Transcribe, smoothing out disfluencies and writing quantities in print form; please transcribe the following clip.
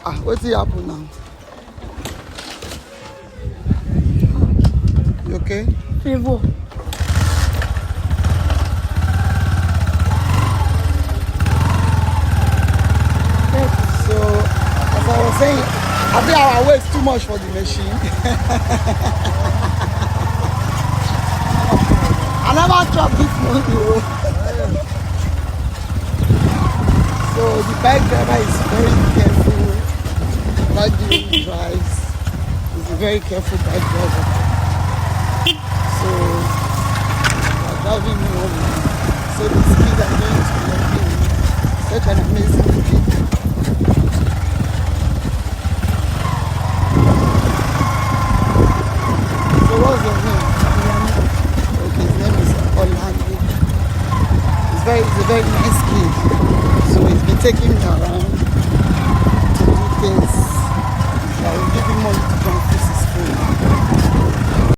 Ah, what's the apple now? You okay? Favor. So, as I was saying, I think our weight is too much for the machine. I never dropped this money. So the bike driver is very careful while he drives. He's a very careful bike driver. So we're driving home. So the skis are going to make such an amazing trip.